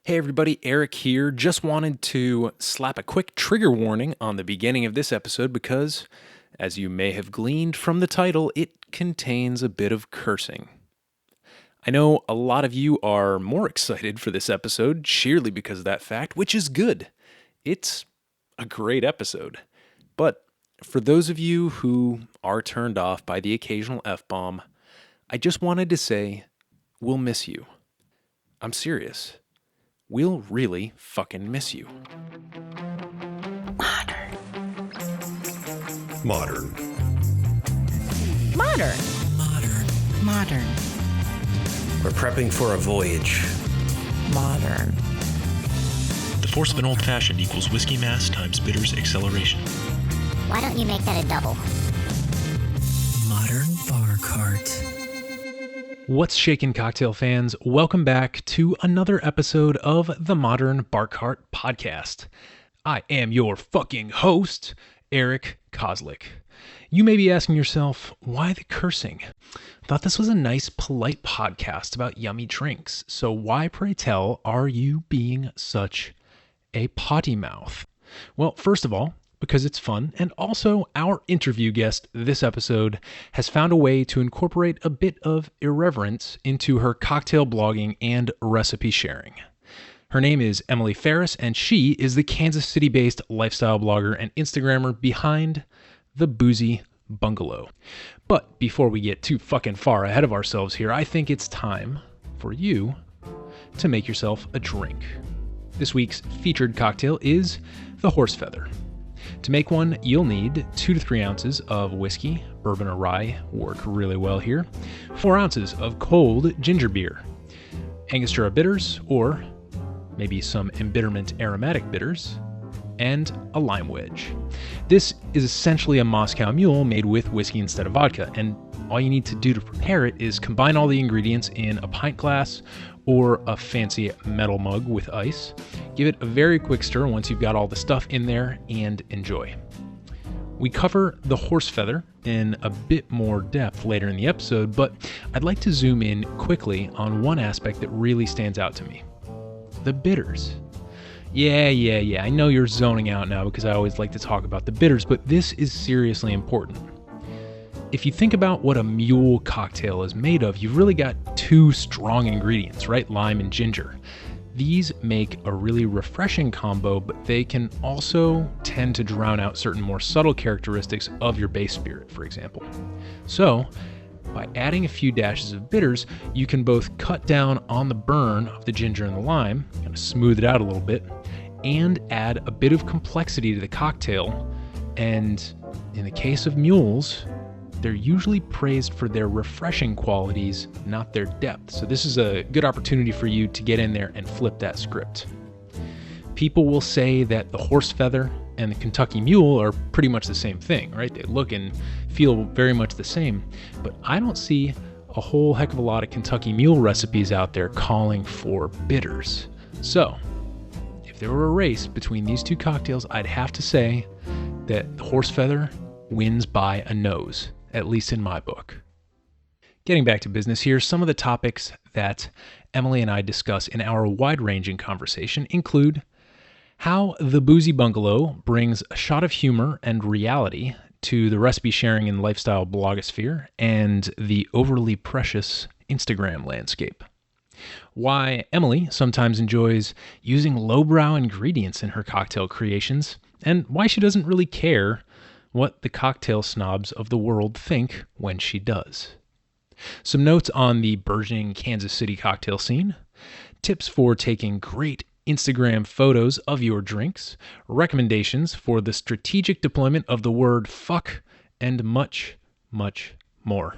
Hey everybody, Eric here. Just wanted to slap a quick trigger warning on the beginning of this episode because, as you may have gleaned from the title, it contains a bit of cursing. I know a lot of you are more excited for this episode sheerly because of that fact, which is good. It's a great episode. But for those of you who are turned off by the occasional F-bomb, I just wanted to say, we'll miss you. I'm serious. We'll really fucking miss you. Modern. We're prepping for a voyage. Modern. The force of an old-fashioned equals whiskey mass times bitters acceleration. Why don't you make that a double? Modern bar cart. What's shakin', cocktail fans? Welcome back to another episode of the Modern Bar Cart Podcast. I am your fucking host, Eric Kozlik. You may be asking yourself, why the cursing? I thought this was a nice, polite podcast about yummy drinks, so why, pray tell, are you being such a potty mouth? Well, first of all, because it's fun, and also our interview guest this episode has found a way to incorporate a bit of irreverence into her cocktail blogging and recipe sharing. Her name is Emily Farris, and she is the Kansas City-based lifestyle blogger and Instagrammer behind the Boozy Bungalow. But before we get too fucking far ahead of ourselves here, I think it's time for you to make yourself a drink. This week's featured cocktail is the Horse Feather. To make one, you'll need 2 to 3 ounces of whiskey, bourbon or rye work really well here, 4 ounces of cold ginger beer, Angostura bitters, or maybe some embitterment aromatic bitters, and a lime wedge. This is essentially a Moscow Mule made with whiskey instead of vodka, and all you need to do to prepare it is combine all the ingredients in a pint glass or a fancy metal mug with ice. Give it a very quick stir once you've got all the stuff in there, and enjoy. We cover the Horse Feather in a bit more depth later in the episode, but I'd like to zoom in quickly on one aspect that really stands out to me. The bitters. Yeah, I know you're zoning out now because I always like to talk about the bitters, but this is seriously important. If you think about what a mule cocktail is made of, you've really got 2 strong ingredients, right? Lime and ginger. These make a really refreshing combo, but they can also tend to drown out certain more subtle characteristics of your base spirit, for example. So, by adding a few dashes of bitters, you can both cut down on the burn of the ginger and the lime, kind of smooth it out a little bit, and add a bit of complexity to the cocktail. And in the case of mules, they're usually praised for their refreshing qualities, not their depth. So this is a good opportunity for you to get in there and flip that script. People will say that the Horse Feather and the Kentucky Mule are pretty much the same thing, right? They look and feel very much the same, but I don't see a whole heck of a lot of Kentucky Mule recipes out there calling for bitters. So, if there were a race between these 2 cocktails, I'd have to say that the Horse Feather wins by a nose, at least in my book. Getting back to business here, some of the topics that Emily and I discuss in our wide-ranging conversation include how the Boozy Bungalow brings a shot of humor and reality to the recipe sharing and lifestyle blogosphere and the overly precious Instagram landscape. Why Emily sometimes enjoys using lowbrow ingredients in her cocktail creations, and why she doesn't really care what the cocktail snobs of the world think when she does. Some notes on the burgeoning Kansas City cocktail scene, tips for taking great Instagram photos of your drinks, recommendations for the strategic deployment of the word fuck, and much, much more.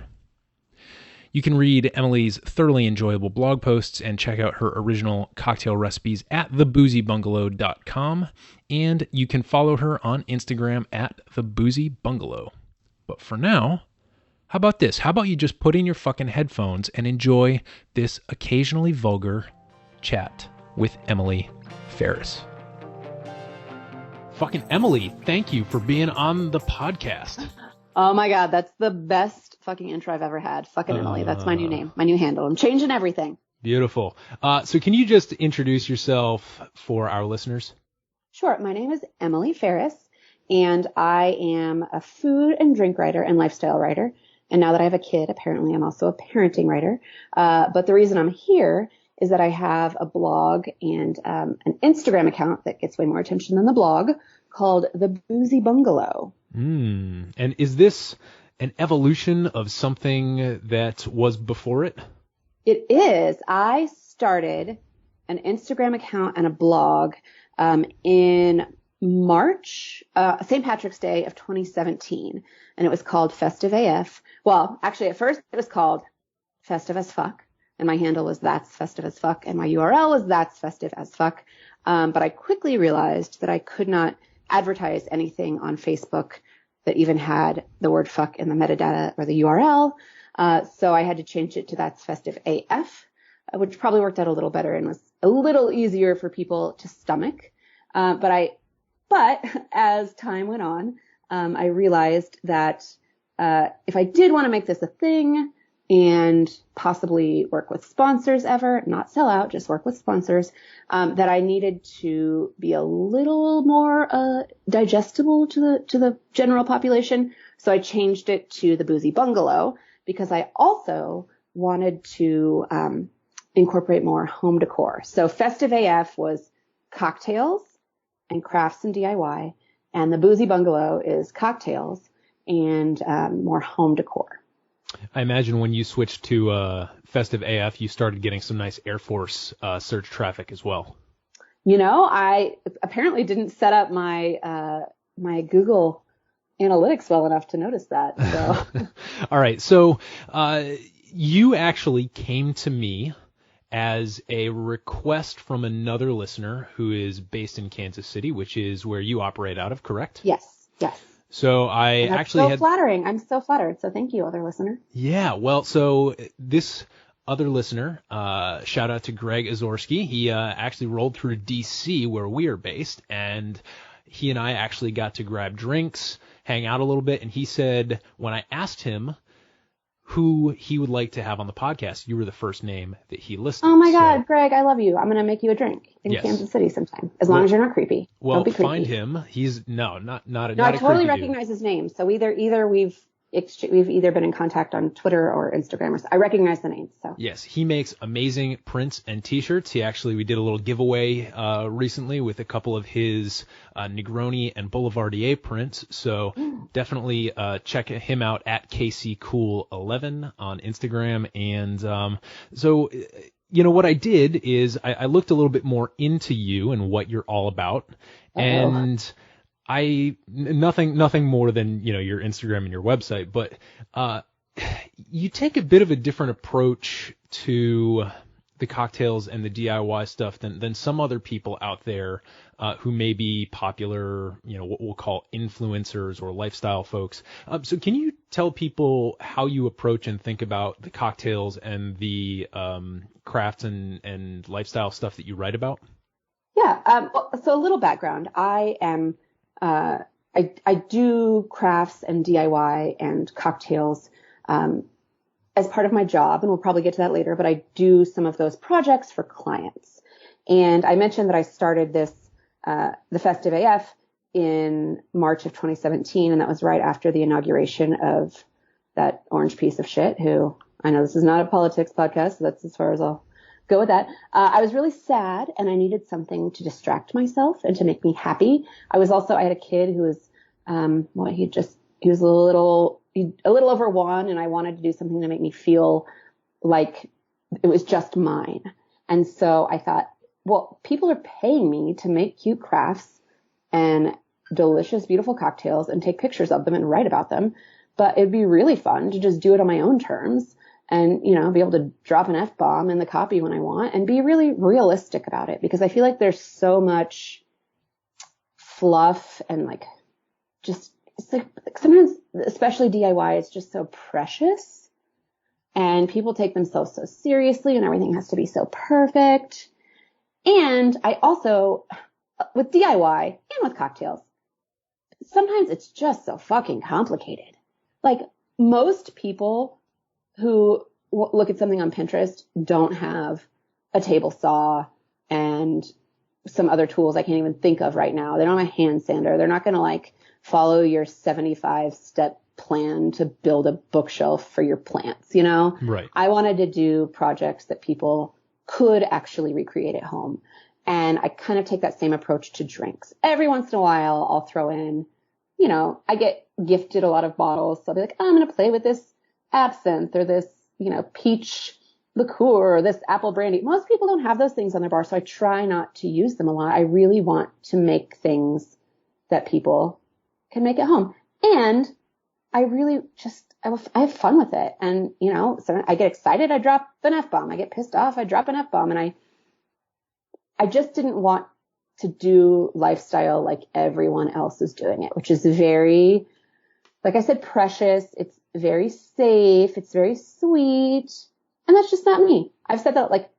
You can read Emily's thoroughly enjoyable blog posts and check out her original cocktail recipes at theboozybungalow.com, and you can follow her on Instagram at theboozybungalow. But for now, how about this? How about you just put in your fucking headphones and enjoy this occasionally vulgar chat with Emily Farris. Fucking Emily, thank you for being on the podcast. Oh my God, that's the best fucking intro I've ever had. Fucking Emily. That's my new name, my new handle. I'm changing everything. Beautiful. So can you just introduce yourself for our listeners? Sure. My name is Emily Farris, and I am a food and drink writer and lifestyle writer. And now that I have a kid, apparently I'm also a parenting writer. But the reason I'm here is that I have a blog and an Instagram account that gets way more attention than the blog called the Boozy Bungalow. And is this an evolution of something that was before it? It is. I started an Instagram account and a blog in March, St. Patrick's Day of 2017, and it was called Festive AF. Well, actually, at first it was called Festive as Fuck, and my handle was That's Festive as Fuck, and my URL was That's Festive as Fuck. But I quickly realized that I could not advertise anything on Facebook that even had the word fuck in the metadata or the URL. So I had to change it to That's Festive AF, which probably worked out a little better and was a little easier for people to stomach. But as time went on, I realized that if I did want to make this a thing and possibly work with sponsors ever, not sell out, just work with sponsors, that I needed to be a little more digestible to the general population. So I changed it to the Boozy Bungalow because I also wanted to incorporate more home decor. So Festive AF was cocktails and crafts and DIY, and the Boozy Bungalow is cocktails and more home decor. I imagine when you switched to Festive AF, you started getting some nice Air Force search traffic as well. You know, I apparently didn't set up my my Google Analytics well enough to notice that. So. All right. So you actually came to me as a request from another listener who is based in Kansas City, which is where you operate out of, correct? Yes, yes. So I That's actually so flattering. I'm so flattered. So thank you, other listener. Yeah, well, so this other listener, shout out to Greg Azorski. He actually rolled through DC where we are based, and he and I actually got to grab drinks, hang out a little bit, and he said when I asked him who he would like to have on the podcast, you were the first name that he listed. Oh my God, Greg, I love you. I'm going to make you a drink in Yes. Kansas City sometime, as long as you're not creepy. Well, Don't be creepy. find him. He's not a No, I creepy totally dude. recognize his name. So either we've either been in contact on Twitter or Instagram. I recognize the name. So Yes, he makes amazing prints and T-shirts. We did a little giveaway recently with a couple of his Negroni and Boulevardier prints. So definitely check him out at KCCool11 on Instagram. And so what I did is I looked a little bit more into you and what you're all about, and nothing more than your Instagram and your website, but you take a bit of a different approach to the cocktails and the DIY stuff than some other people out there who may be popular, what we'll call influencers or lifestyle folks. So can you tell people how you approach and think about the cocktails and the crafts and lifestyle stuff that you write about? Yeah. So a little background. I am. I do crafts and DIY and cocktails as part of my job, and we'll probably get to that later, but I do some of those projects for clients. And I mentioned that I started this, the Festive AF in March of 2017, and that was right after the inauguration of that orange piece of shit who, I know this is not a politics podcast, so that's as far as I'll go with that. I was really sad and I needed something to distract myself and to make me happy. I had a kid who was, he was a little over one, and I wanted to do something to make me feel like it was just mine. And so I thought, well, people are paying me to make cute crafts and delicious, beautiful cocktails and take pictures of them and write about them. But it'd be really fun to just do it on my own terms and, be able to drop an F-bomb in the copy when I want and be really realistic about it, because I feel like there's so much fluff and it's like sometimes, especially DIY, it's just so precious and people take themselves so seriously and everything has to be so perfect. And I also, with DIY and with cocktails, sometimes it's just so fucking complicated. Like most people who look at something on Pinterest don't have a table saw and some other tools I can't even think of right now. They don't have a hand sander. They're not going to like follow your 75-step plan to build a bookshelf for your plants, you know? Right. I wanted to do projects that people could actually recreate at home. And I kind of take that same approach to drinks. Every once in a while, I'll throw in, you know, I get gifted a lot of bottles. So I'll be like, oh, I'm going to play with this absinthe or this, you know, peach liqueur or this apple brandy. Most people don't have those things on their bar, so I try not to use them a lot. I really want to make things that people can make at home. And I really just, I have fun with it. And, you know, so I get excited, I drop an F-bomb. I get pissed off, I drop an F-bomb. And I just didn't want to do lifestyle like everyone else is doing it, which is very, like I said, precious. It's very safe. It's very sweet. And that's just not me. I've said that, like,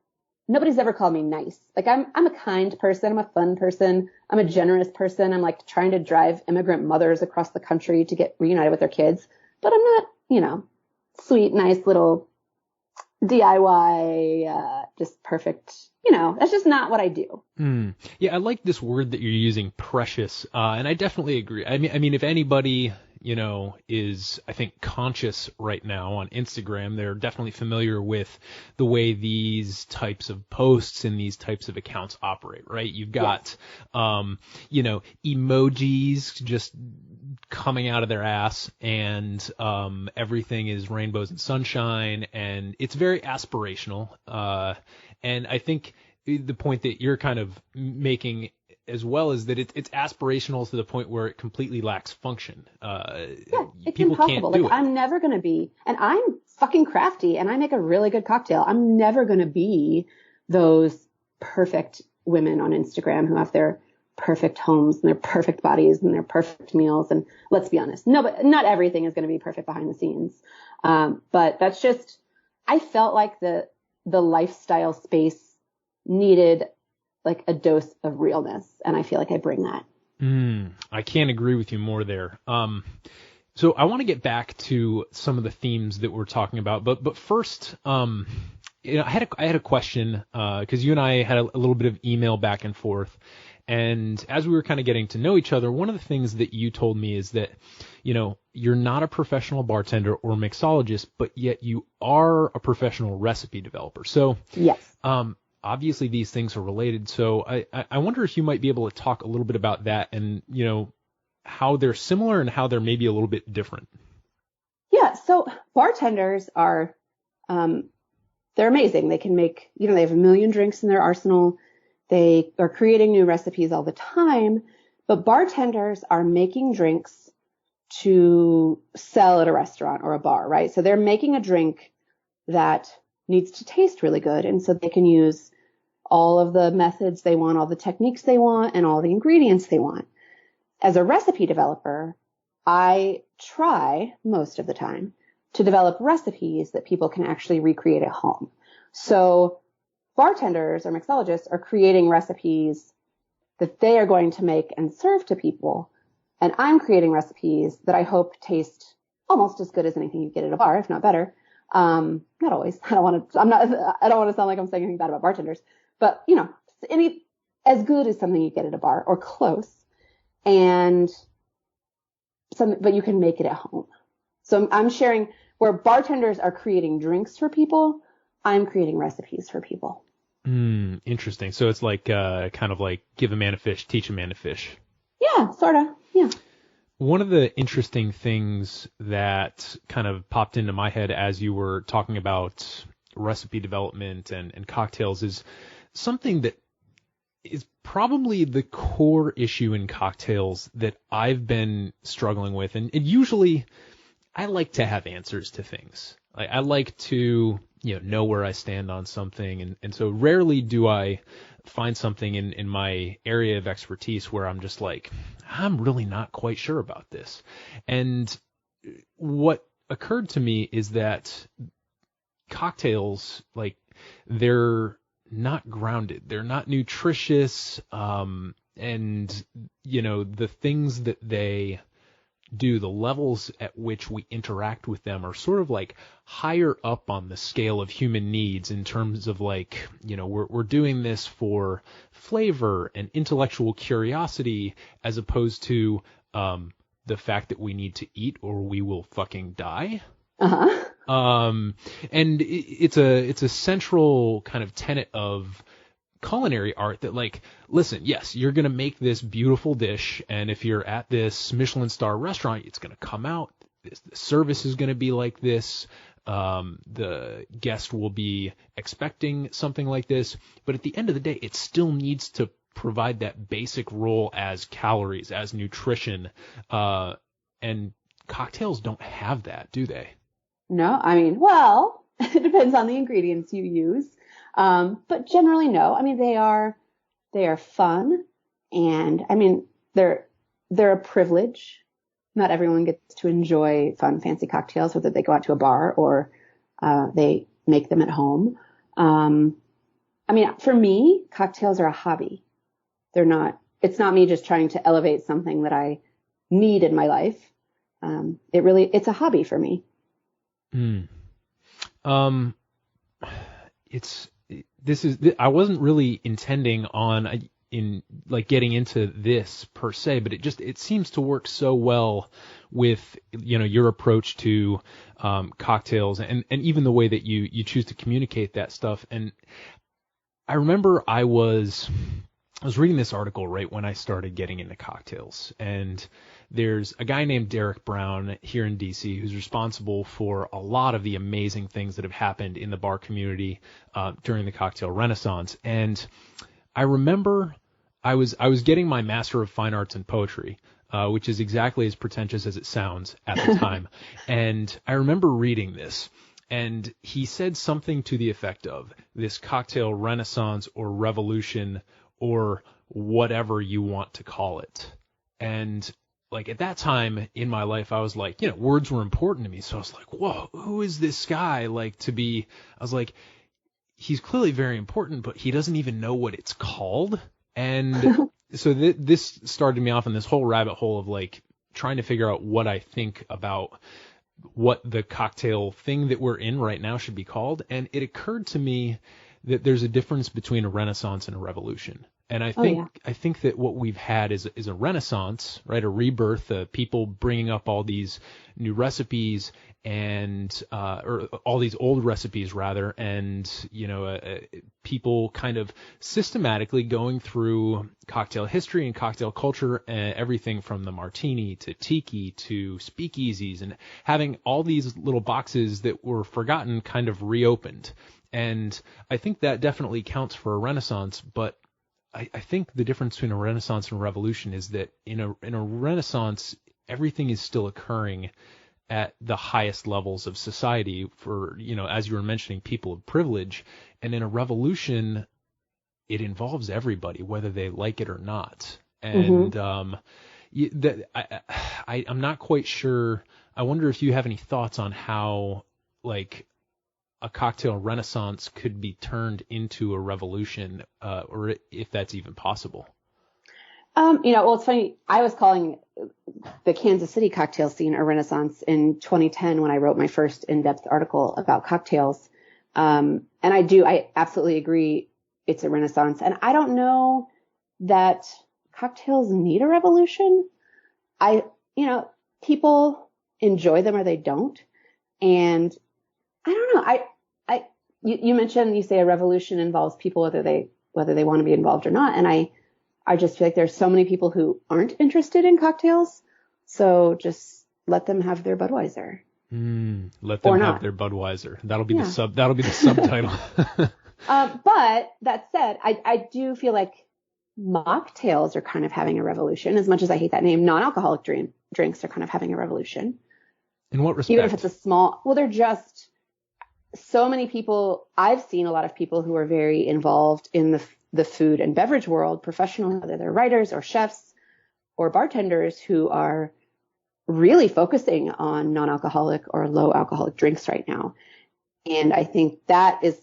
nobody's ever called me nice. Like, I'm a kind person. I'm a fun person. I'm a generous person. I'm like trying to drive immigrant mothers across the country to get reunited with their kids. But I'm not, you know, sweet, nice little DIY, just perfect. You know, that's just not what I do. Yeah, I like this word that you're using, precious. And I definitely agree. I mean, if anybody, you know, is, I think, conscious right now on Instagram, they're definitely familiar with the way these types of posts and these types of accounts operate, right? You've got, you know, emojis just coming out of their ass, and everything is rainbows and sunshine, and it's very aspirational. And I think the point that you're kind of making as well is that it's aspirational to the point where it completely lacks function. It's people impossible. can't do like, it. I'm never going to be, and I'm fucking crafty and I make a really good cocktail. I'm never going to be those perfect women on Instagram who have their perfect homes and their perfect bodies and their perfect meals. And let's be honest, no, but not everything is going to be perfect behind the scenes. But that's just, I felt like the lifestyle space needed like a dose of realness. And I feel like I bring that. I can't agree with you more there. So I want to get back to some of the themes that we're talking about, but first, you know, I had a question, cause you and I had a little bit of email back and forth. And as we were kind of getting to know each other, one of the things that you told me is that, you know, you're not a professional bartender or mixologist, but yet you are a professional recipe developer. So, Yes. Obviously these things are related. So I wonder if you might be able to talk a little bit about that and, you know, how they're similar and how they're maybe a little bit different. Yeah. So bartenders are, they're amazing. They can make, you know, they have a million drinks in their arsenal. They are creating new recipes all the time, but bartenders are making drinks to sell at a restaurant or a bar, right? So they're making a drink that needs to taste really good. And so they can use all of the methods they want, all the techniques they want, and all the ingredients they want. As a recipe developer, I try most of the time to develop recipes that people can actually recreate at home. So bartenders or mixologists are creating recipes that they are going to make and serve to people. And I'm creating recipes that I hope taste almost as good as anything you get at a bar, if not better. Not always. I don't want to sound like I'm saying anything bad about bartenders, but you know, as good as something you get at a bar or close, and but you can make it at home. So I'm sharing where bartenders are creating drinks for people. I'm creating recipes for people. Interesting. So it's like, kind of like give a man a fish, teach a man to fish. Yeah, sort of. Yeah. One of the interesting things that kind of popped into my head as you were talking about recipe development and cocktails is something that is probably the core issue in cocktails that I've been struggling with. And usually I like to have answers to things. I like to, you know where I stand on something. And so rarely do I find something in my area of expertise where I'm just like, I'm really not quite sure about this. And what occurred to me is that cocktails, like, they're not grounded. They're not nutritious. And, you know, the things that they do, the levels at which we interact with them are sort of like higher up on the scale of human needs in terms of like, we're doing this for flavor and intellectual curiosity as opposed to the fact that we need to eat or we will fucking die. And it's a central kind of tenet of culinary art that, like, listen, yes, you're going to make this beautiful dish, and if you're at this Michelin star restaurant, it's going to come out, the service is going to be like this, the guest will be expecting something like this, but at the end of the day, it still needs to provide that basic role as calories, as nutrition, and cocktails don't have that, do they? No, I mean, well, it depends on the ingredients you use. But generally, no. I mean, they are fun, and I mean, they're a privilege. Not everyone gets to enjoy fun, fancy cocktails, whether they go out to a bar or they make them at home. I mean, for me, cocktails are a hobby. It's not me just trying to elevate something that I need in my life. It's a hobby for me. I wasn't really intending on getting into this per se, but it seems to work so well with, your approach to, cocktails and even the way that you choose to communicate that stuff. And I remember I was reading this article right when I started getting into cocktails, and there's a guy named Derek Brown here in DC who's responsible for a lot of the amazing things that have happened in the bar community during the cocktail renaissance. And I remember I was getting my Master of Fine Arts in Poetry, which is exactly as pretentious as it sounds at the time. And I remember reading this, and he said something to the effect of this cocktail renaissance or revolution or whatever you want to call it. And like at that time in my life, I was like, words were important to me. So I was like, whoa, who is this guy? I was like, he's clearly very important, but he doesn't even know what it's called. And so this started me off in this whole rabbit hole of like trying to figure out what I think about what the cocktail thing that we're in right now should be called. And it occurred to me that there's a difference between a renaissance and a revolution. And I think that what we've had is a renaissance, right? A rebirth, people bringing up all these new recipes and or all these old recipes rather, and people kind of systematically going through cocktail history and cocktail culture, everything from the martini to tiki to speakeasies, and having all these little boxes that were forgotten kind of reopened. And I think that definitely counts for a renaissance, but I think the difference between a renaissance and a revolution is that in a renaissance, everything is still occurring at the highest levels of society for, as you were mentioning, people of privilege. And in a revolution, it involves everybody, whether they like it or not. And I'm not quite sure. I wonder if you have any thoughts on how, like, a cocktail renaissance could be turned into a revolution, or if that's even possible. Well, it's funny. I was calling the Kansas City cocktail scene a renaissance in 2010 when I wrote my first in-depth article about cocktails. And I absolutely agree it's a renaissance. And I don't know that cocktails need a revolution. People enjoy them or they don't. And I don't know. You mentioned, you say a revolution involves people, whether they want to be involved or not. And I just feel like there's so many people who aren't interested in cocktails. So just let them have their Budweiser. Let them have their Budweiser. That'll be that'll be the subtitle. But that said, I do feel like mocktails are kind of having a revolution. As much as I hate that name, non-alcoholic drinks are kind of having a revolution. In what respect? Even if it's a small, they're just so many people. I've seen a lot of people who are very involved in the food and beverage world professionally, whether they're writers or chefs or bartenders, who are really focusing on non-alcoholic or low alcoholic drinks right now. And I think that is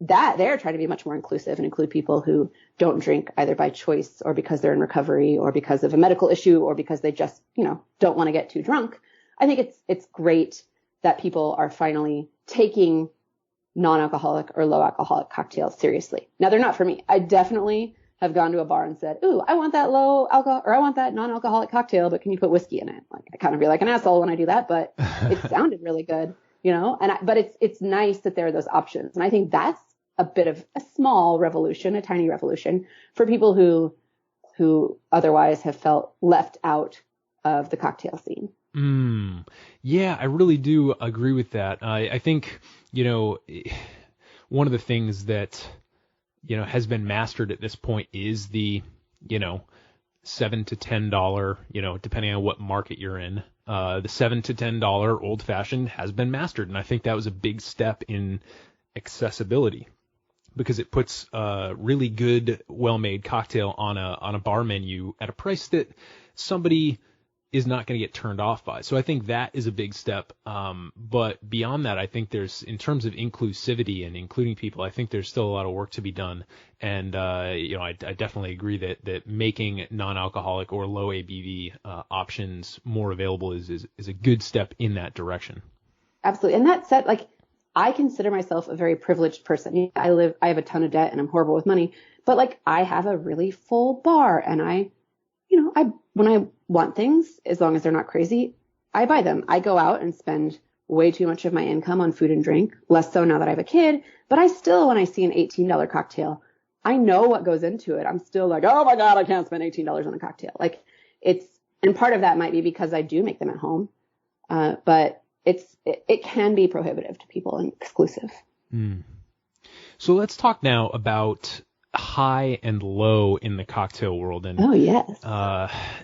that they're trying to be much more inclusive and include people who don't drink either by choice or because they're in recovery or because of a medical issue or because they just, don't want to get too drunk. I think it's great that people are finally taking non-alcoholic or low alcoholic cocktails seriously. Now, they're not for me. I definitely have gone to a bar and said, ooh, I want that low alcohol or I want that non-alcoholic cocktail, but can you put whiskey in it? Like, I kind of feel like an asshole when I do that, but it sounded really good, but it's nice that there are those options. And I think that's a bit of a small revolution, a tiny revolution for people who otherwise have felt left out of the cocktail scene. Yeah, I really do agree with that. I think, one of the things that, has been mastered at this point is the, $7 to $10, depending on what market you're in, the $7 to $10 old fashioned has been mastered. And I think that was a big step in accessibility because it puts a really good, well-made cocktail on a bar menu at a price that somebody is not going to get turned off by. So I think that is a big step. But beyond that, I think there's, in terms of inclusivity and including people, I think there's still a lot of work to be done. And, I definitely agree that making non-alcoholic or low ABV options more available is a good step in that direction. Absolutely. And that said, I consider myself a very privileged person. I have a ton of debt and I'm horrible with money, but I have a really full bar and when I want things, as long as they're not crazy, I buy them. I go out and spend way too much of my income on food and drink, less so now that I have a kid, but I still, when I see an $18 cocktail, I know what goes into it. I'm still like, oh my God, I can't spend $18 on a cocktail. And part of that might be because I do make them at home. But it can be prohibitive to people and exclusive. So let's talk now about high and low in the cocktail world. And oh yes,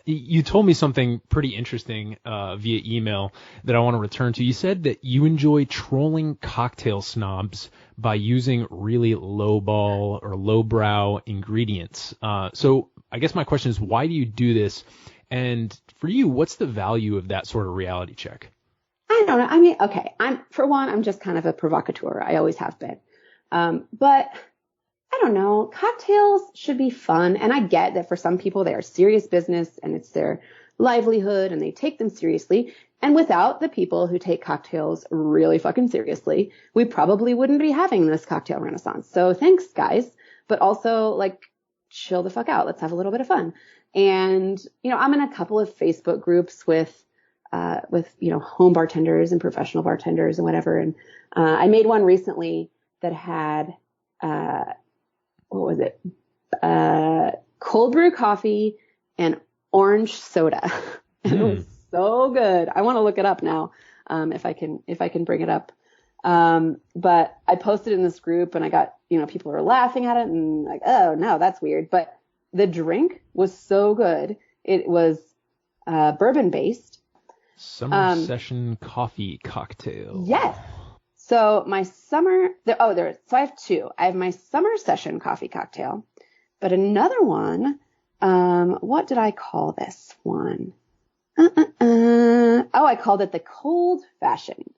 you told me something pretty interesting via email that I want to return to. You said that you enjoy trolling cocktail snobs by using really lowball or lowbrow ingredients. So I guess my question is, why do you do this? And for you, what's the value of that sort of reality check? I don't know. I mean, okay, I'm just kind of a provocateur. I always have been. But I don't know. Cocktails should be fun. And I get that for some people, they are serious business and it's their livelihood and they take them seriously. And without the people who take cocktails really fucking seriously, we probably wouldn't be having this cocktail renaissance. So thanks, guys. But also, chill the fuck out. Let's have a little bit of fun. And, I'm in a couple of Facebook groups with home bartenders and professional bartenders and whatever. And I made one recently that had, what was it? Cold brew coffee and orange soda. And it was so good. I want to look it up now. If I can bring it up. But I posted in this group and I got, people were laughing at it and like, oh no, that's weird. But the drink was so good. It was, bourbon based. Summer session coffee cocktail. Yes. So so I have two. I have my summer session coffee cocktail, but another one, what did I call this one? I called it the cold fashioned.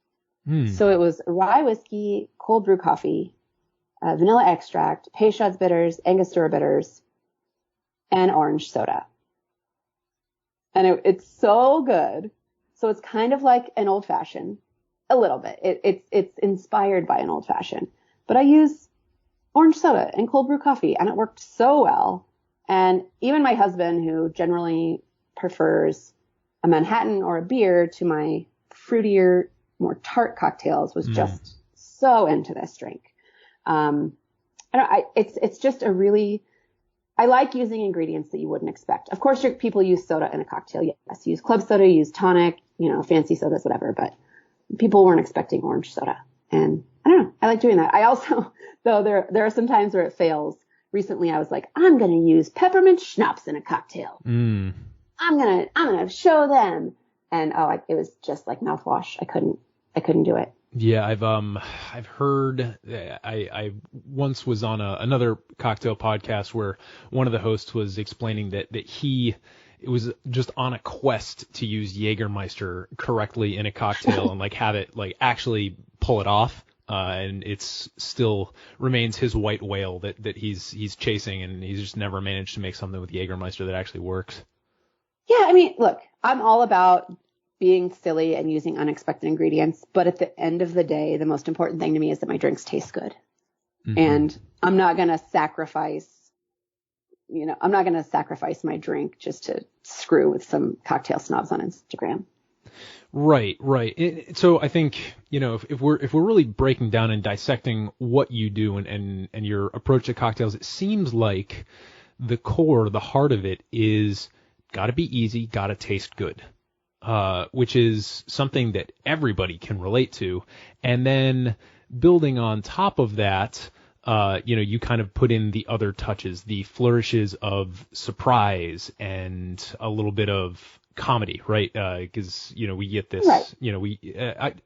So it was rye whiskey, cold brew coffee, vanilla extract, Peychaud's bitters, Angostura bitters, and orange soda. And it's so good. So it's kind of like an old fashioned. A little bit. It's inspired by an old fashioned, but I use orange soda and cold brew coffee and it worked so well. And even my husband, who generally prefers a Manhattan or a beer to my fruitier, more tart cocktails, was just so into this drink. It's just I like using ingredients that you wouldn't expect. Of course, people use soda in a cocktail. Yes, you use club soda, you use tonic, fancy sodas, whatever, but people weren't expecting orange soda. And I don't know. I like doing that. I also, though there are some times where it fails. Recently I was like, I'm going to use peppermint schnapps in a cocktail. I'm going to show them. And it was just like mouthwash. I couldn't do it. Yeah, I've heard. I once was on another cocktail podcast where one of the hosts was explaining that it was just on a quest to use Jägermeister correctly in a cocktail and have it actually pull it off. and it's still remains his white whale that he's chasing, and he's just never managed to make something with Jägermeister that actually works. Yeah, I mean, look, I'm all about being silly and using unexpected ingredients, but at the end of the day, the most important thing to me is that my drinks taste good. Mm-hmm. And I'm not going to sacrifice my drink just to screw with some cocktail snobs on Instagram. Right. So I think, if we're really breaking down and dissecting what you do and your approach to cocktails, it seems like the heart of it is got to be easy, got to taste good, which is something that everybody can relate to. And then building on top of that, you kind of put in the other touches, the flourishes of surprise and a little bit of comedy, right? Because we get this, right.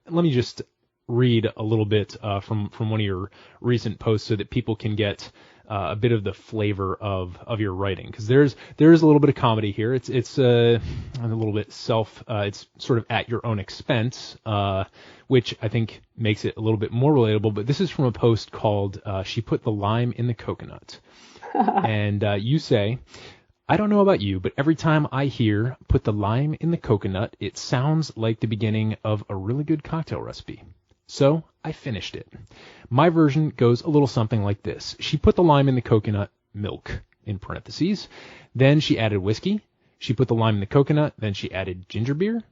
Let me just read a little bit from one of your recent posts so that people can get a bit of the flavor of your writing, because there's a little bit of comedy here. It's a little bit it's sort of at your own expense, which I think makes it a little bit more relatable. But this is from a post called "She Put the Lime in the Coconut," and you say, "I don't know about you, but every time I hear 'put the lime in the coconut,' it sounds like the beginning of a really good cocktail recipe. So I finished it. My version goes a little something like this. She put the lime in the coconut milk, in parentheses. Then she added whiskey. She put the lime in the coconut. Then she added ginger beer.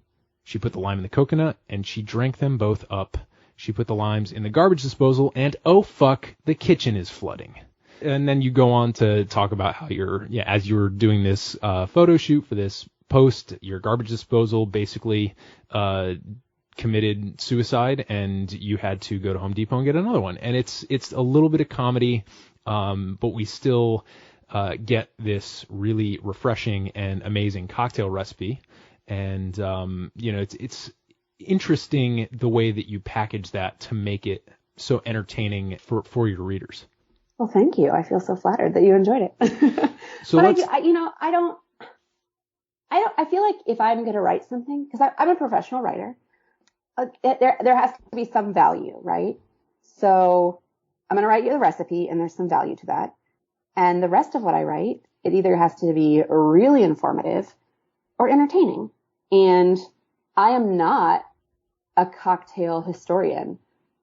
She put the lime in the coconut, and she drank them both up. She put the limes in the garbage disposal, and oh fuck, the kitchen is flooding." And then you go on to talk about how as you were doing this photo shoot for this post, your garbage disposal basically committed suicide, and you had to go to Home Depot and get another one. And it's a little bit of comedy, but we still get this really refreshing and amazing cocktail recipe. And it's interesting the way that you package that to make it so entertaining for your readers. Well, thank you. I feel so flattered that you enjoyed it. So but I feel like if I'm going to write something, because I'm a professional writer, there has to be some value, right? So I'm going to write you the recipe, and there's some value to that. And the rest of what I write, it either has to be really informative or entertaining. And I am not a cocktail historian.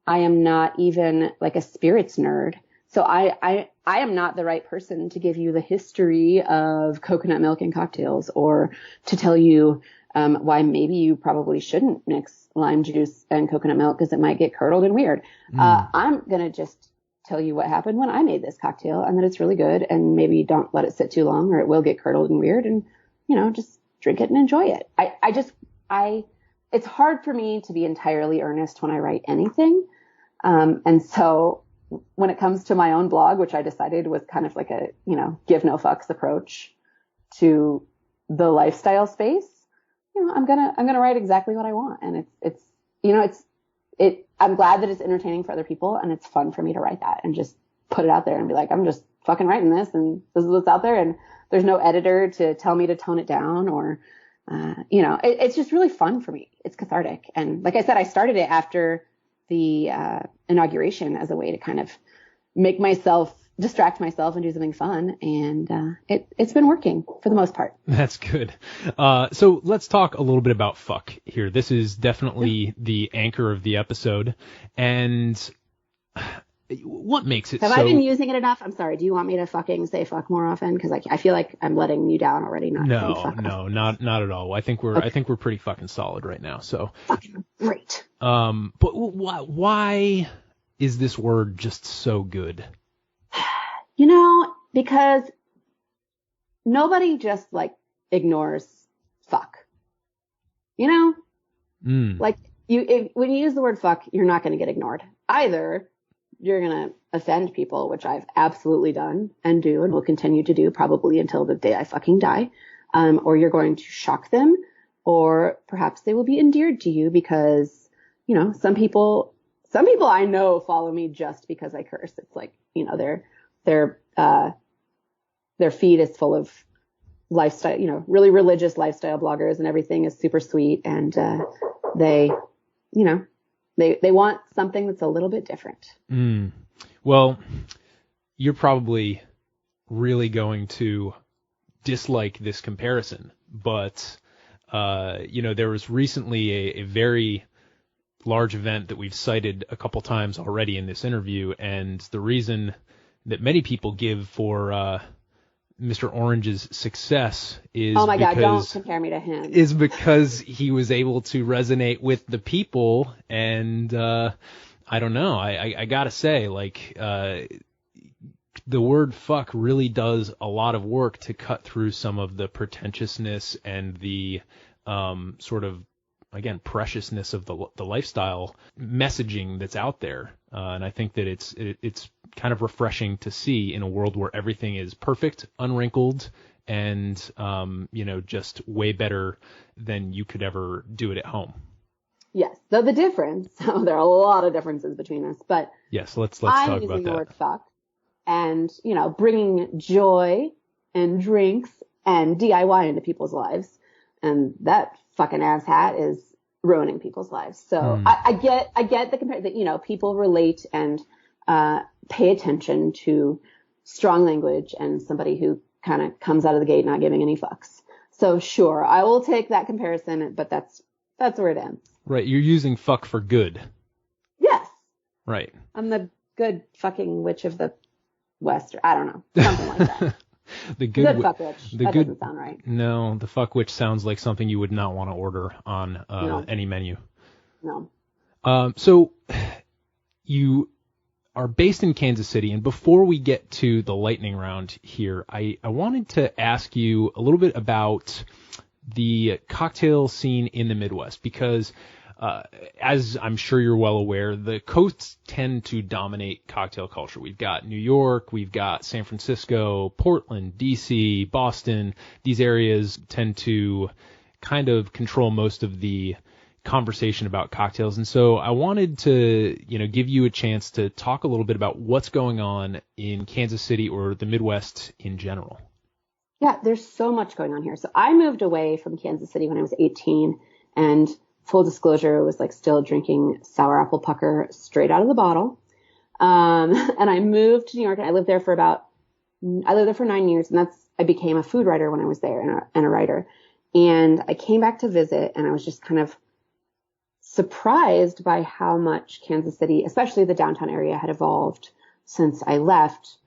I am not even like a spirits nerd. So I am not the right person to give you the history of coconut milk and cocktails, or to tell you why maybe you probably shouldn't mix lime juice and coconut milk because it might get curdled and weird. I'm going to just tell you what happened when I made this cocktail, and that it's really good, and maybe don't let it sit too long or it will get curdled and weird, and, just drink it and enjoy it. It's hard for me to be entirely earnest when I write anything. And so when it comes to my own blog, which I decided was kind of like a, give no fucks approach to the lifestyle space, I'm gonna write exactly what I want. And I'm glad that it's entertaining for other people, and it's fun for me to write that and just put it out there and be like, I'm just fucking writing this, and this is what's out there. And there's no editor to tell me to tone it down, or, it's just really fun for me. It's cathartic. And like I said, I started it after the inauguration as a way to kind of distract myself and do something fun. And it's been working for the most part. That's good. So let's talk a little bit about fuck here. This is definitely the anchor of the episode. And what makes it Have I been using it enough? I'm sorry. Do you want me to fucking say fuck more often? Because I feel like I'm letting you down already. Not at all. I think we're pretty fucking solid right now. So fucking great. But why is this word just so good? Because nobody just ignores fuck. Like when you use the word fuck, you're not going to get ignored. Either you're going to offend people, which I've absolutely done and do and will continue to do probably until the day I fucking die. Or you're going to shock them, or perhaps they will be endeared to you because, some people I know follow me just because I curse. It's like, their feed is full of lifestyle, really religious lifestyle bloggers, and everything is super sweet. And, they They want something that's a little bit different. Well, you're probably really going to dislike this comparison, but there was recently a very large event that we've cited a couple times already in this interview, and the reason that many people give for Mr. Orange's success is oh my God, don't because compare me to him. is because he was able to resonate with the people, and I don't know, I gotta say, like, the word fuck really does a lot of work to cut through some of the pretentiousness and the sort of, again, preciousness of the lifestyle messaging that's out there. And I think that it's kind of refreshing to see in a world where everything is perfect, unwrinkled, and, just way better than you could ever do it at home. Yes. Though the difference, there are a lot of differences between us, but yes, let's talk about that. I'm using the word fuck and, bringing joy and drinks and DIY into people's lives. And that fucking asshat is ruining people's lives. So I get the comparison that, people relate and pay attention to strong language and somebody who kind of comes out of the gate not giving any fucks. So sure, I will take that comparison, but that's where it ends. Right, you're using fuck for good. Yes. Right. I'm the good fucking witch of the West. Or, I don't know, something like that. The good fuck witch. That doesn't sound right. No, the fuck witch sounds like something you would not want to order on any menu. No. So you are based in Kansas City, and before we get to the lightning round here, I wanted to ask you a little bit about the cocktail scene in the Midwest, because as I'm sure you're well aware, the coasts tend to dominate cocktail culture. We've got New York, we've got San Francisco, Portland, DC, Boston. These areas tend to kind of control most of the conversation about cocktails. And so I wanted to, give you a chance to talk a little bit about what's going on in Kansas City or the Midwest in general. Yeah, there's so much going on here. So I moved away from Kansas City when I was 18, and full disclosure, was like still drinking sour apple pucker straight out of the bottle. And I moved to New York, and I lived there for 9 years, and I became a food writer when I was there and a writer. And I came back to visit, and I was just kind of surprised by how much Kansas City, especially the downtown area, had evolved since I left.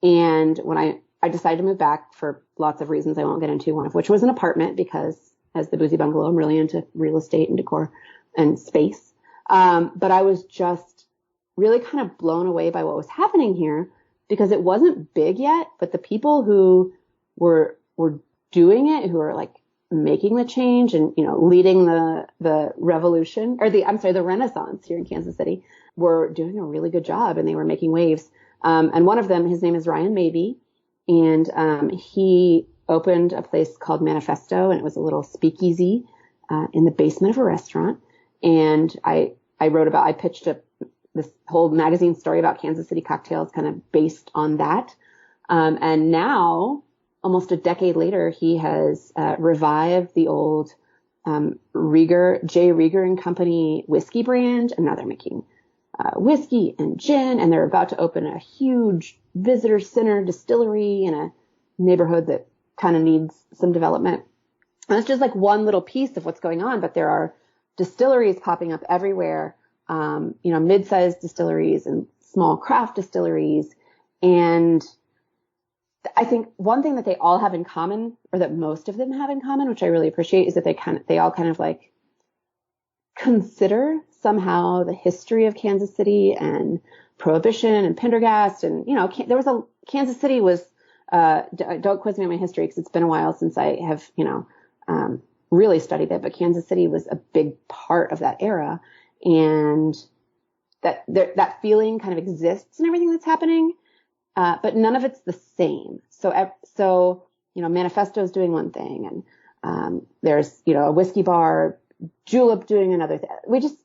And when I decided to move back for lots of reasons I won't get into, one of which was an apartment, because as the Boozy Bungalow, I'm really into real estate and decor and space. But I was just really kind of blown away by what was happening here, because it wasn't big yet, but the people who were doing it, who were like making the change and, leading the revolution, or the Renaissance here in Kansas City, were doing a really good job, and they were making waves. And one of them, his name is Ryan Mabey, and he opened a place called Manifesto, and it was a little speakeasy in the basement of a restaurant. And I pitched this whole magazine story about Kansas City cocktails, kind of based on that. And now, almost a decade later, he has revived the old J. Rieger and Company whiskey brand, and now they're making whiskey and gin, and they're about to open a huge visitor center distillery in a neighborhood that kind of needs some development. And it's just like one little piece of what's going on, but there are distilleries popping up everywhere, mid-sized distilleries and small craft distilleries. And I think one thing that they all have in common, or that most of them have in common, which I really appreciate, is that they all kind of like consider somehow the history of Kansas City and Prohibition and Pendergast. And, Kansas City was, don't quiz me on my history, because it's been a while since I have, really studied it, but Kansas City was a big part of that era. And that feeling kind of exists in everything that's happening. But none of it's the same. So, Manifesto's doing one thing, and, there's, a whiskey bar, Julep doing another thing.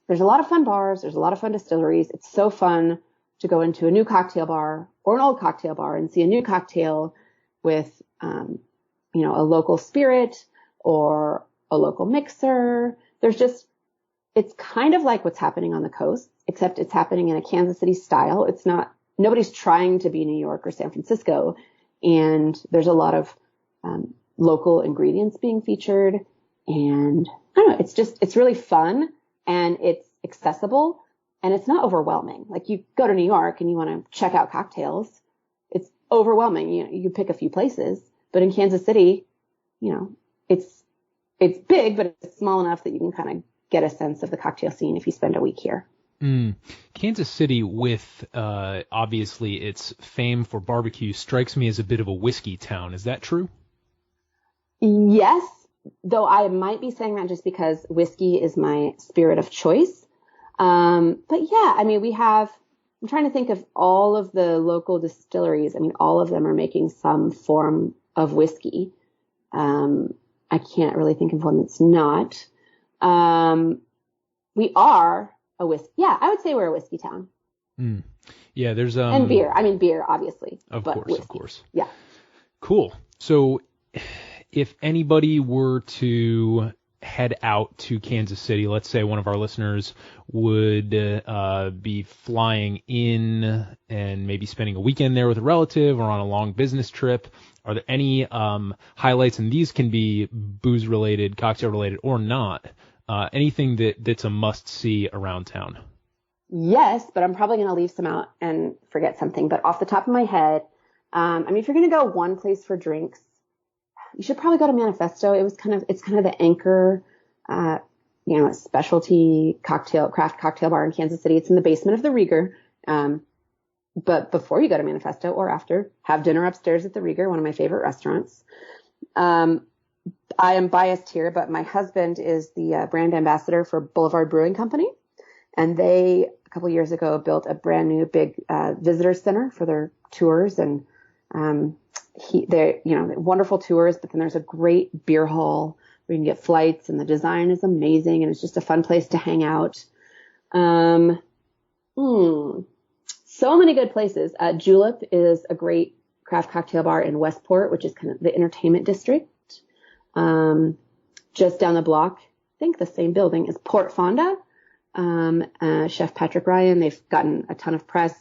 There's a lot of fun bars. There's a lot of fun distilleries. It's so fun to go into a new cocktail bar or an old cocktail bar and see a new cocktail with, a local spirit or a local mixer. it's kind of like what's happening on the coast, except it's happening in a Kansas City style. It's not, nobody's trying to be New York or San Francisco. And there's a lot of local ingredients being featured. And I don't know, it's really fun and it's accessible and it's not overwhelming. Like you go to New York and you want to check out cocktails. It's overwhelming. You pick a few places, but in Kansas City, it's big, but it's small enough that you can kind of get a sense of the cocktail scene if you spend a week here. Kansas City, with obviously its fame for barbecue, strikes me as a bit of a whiskey town. Is that true? Yes, though I might be saying that just because whiskey is my spirit of choice. But yeah, I mean, I'm trying to think of all of the local distilleries. I mean, all of them are making some form of whiskey. I can't really think of one that's not. We are a whiskey. Yeah, I would say we're a whiskey town. Yeah, there's and beer. I mean, beer, obviously. Of course. Yeah. Cool. So, if anybody were to head out to Kansas City, let's say one of our listeners would be flying in and maybe spending a weekend there with a relative or on a long business trip, are there any highlights? And these can be booze related, cocktail related, or not. Anything that's a must see around town? Yes, but I'm probably going to leave some out and forget something. But off the top of my head, I mean, if you're going to go one place for drinks, you should probably go to Manifesto. It's kind of the anchor, specialty craft cocktail bar in Kansas City. It's in the basement of the Rieger. But before you go to Manifesto or after, have dinner upstairs at the Rieger, one of my favorite restaurants. I am biased here, but my husband is the brand ambassador for Boulevard Brewing Company. And they, a couple years ago, built a brand new big visitor center for their tours. And they're wonderful tours, but then there's a great beer hall where you can get flights, and the design is amazing, and it's just a fun place to hang out. So many good places. Julep is a great craft cocktail bar in Westport, which is kind of the entertainment district. Just down the block, I think the same building, is Port Fonda. Chef Patrick Ryan, they've gotten a ton of press.